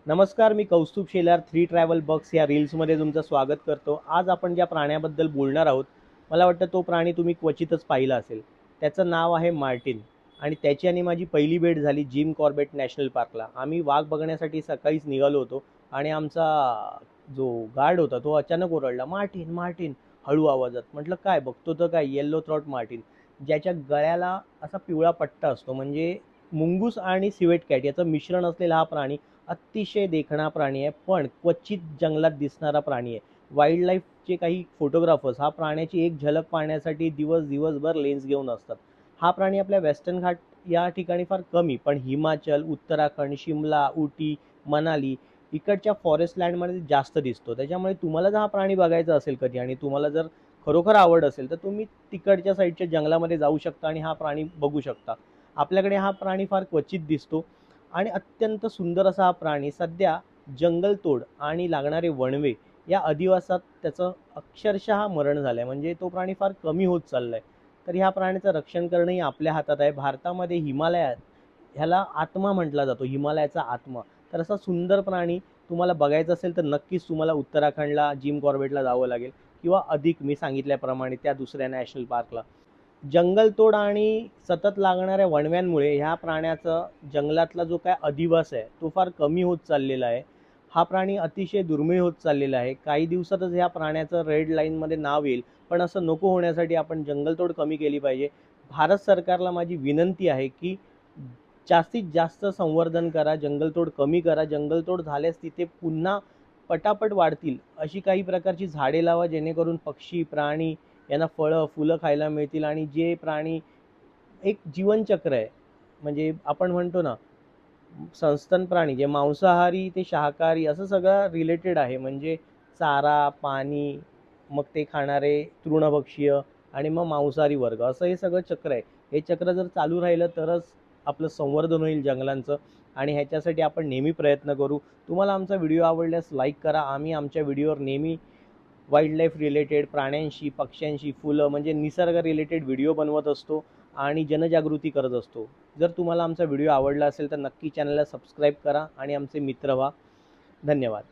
नमस्कार, मी Kaustubh Shelar three travel बक्स या रील्समध्ये तुमचं स्वागत करतो। आज आपण ज्या प्राण्याबद्दल बोलणार आहोत, मला वाटतं तो प्राणी तुम्ही क्वचितच पाहिला असेल। त्याचं नाव आहे मार्टिन आणि त्याची आणि माझी पहिली भेट झाली जिम कॉर्बेट नॅशनल पार्कला। आम्ही वाघ बघण्यासाठी सकाळीच निघालो होतो आणि आमचा जो गार्ड होता तो अचानक ओरडला, मार्टिन मार्टिन, हळू आवाजात। म्हटलं काय बघतो तर काय, येल्लो थ्रॉट मार्टिन, ज्याच्या गळ्याला असा पिवळा पट्टा असतो, म्हणजे मुंगूस आणि सिवेट कॅट याचं मिश्रण असलेला हा प्राणी अतिशय देखणा प्राणी आहे, पण क्वचित जंगलात दिसणारा प्राणी आहे। वाईल्ड लाईफचे काही फोटोग्राफर्स हा प्राण्याची एक झलक पाहण्यासाठी दिवसभर लेन्स घेऊन असतात। हा प्राणी आपल्या वेस्टर्न घाट या ठिकाणी फार कमी, पण हिमाचल, उत्तराखंड, शिमला, उटी, मनाली इकडच्या फॉरेस्ट लँडमध्ये जास्त दिसतो। त्याच्यामुळे तुम्हाला जर हा प्राणी बघायचा असेल कधी आणि तुम्हाला जर खरोखर आवड असेल तर तुम्ही तिकडच्या साईडच्या जंगलामध्ये जाऊ शकता आणि हा प्राणी बघू शकता। आपल्याकडे हा प्राणी फार क्वचित दिसतो आणि अत्यंत सुंदर असा हा प्राणी सध्या जंगलतोड आणि लागणारे वणवे या अधिवासात त्याचं अक्षरशः मरण झालं आहे। म्हणजे तो प्राणी फार कमी होत चालला आहे। तर ह्या प्राण्याचं रक्षण करणंही आपल्या हातात आहे। भारतामध्ये हिमालयात ह्याला आत्मा म्हटला जातो, हिमालयाचा आत्मा। तर असा सुंदर प्राणी तुम्हाला बघायचा असेल तर नक्कीच तुम्हाला उत्तराखंडला जिम कॉर्बेटला जावं लागेल, किंवा अधिक मी सांगितल्याप्रमाणे त्या दुसऱ्या नॅशनल पार्कला। जंगलतोड आणि सतत लागणाऱ्या वणव्यांमुळे ह्या प्राण्याचा जंगलातला जो काय अधिवास आहे तो फार कमी होत चाललेला आहे। हा प्राणी अतिशय दुर्मिळ होत चाललेला आहे। काही दिवसातच ह्या प्राण्याचं रेड लाईनमध्ये नाव येईल, पण असं नको होण्यासाठी आपण जंगलतोड कमी केली पाहिजे। भारत सरकारला माझी विनंती आहे की जास्तीत जास्त संवर्धन करा, जंगलतोड कमी करा। जंगलतोड झाल्यास तिथे पुन्हा पटापट वाढतील अशी काही प्रकारची झाडे लावा, जेणेकरून पक्षी प्राणी यांना फळं फुलं खायला मिळतील। आणि जे प्राणी एक जीवनचक्र आहे, म्हणजे आपण म्हणतो ना सस्तन प्राणी, जे मांसाहारी ते शाकाहारी असं सगळं रिलेटेड आहे। म्हणजे चारा, पाणी, मग ते खाणारे तृणभक्षीय आणि मग मांसाहारी वर्ग, असं हे सगळं चक्र आहे। हे चक्र जर चालू राहिलं तरच आपलं संवर्धन होईल जंगलांचं, आणि ह्याच्यासाठी आपण नेहमी प्रयत्न करू। तुम्हाला आमचा व्हिडिओ आवडल्यास लाईक करा। आम्ही आमच्या व्हिडिओवर नेहमी वाईल्ड लाईफ रिलेटेड, प्राण्यांशी, पक्ष्यांशी, फुलं म्हणजे निसर्ग रिलेटेड व्हिडिओ बनवत असतो आणि जनजागृती करत असतो। जर तुम्हाला आमचा व्हिडिओ आवडला असेल तर नक्की चॅनलला सबस्क्राईब करा आणि आमचे मित्र व्हा। धन्यवाद।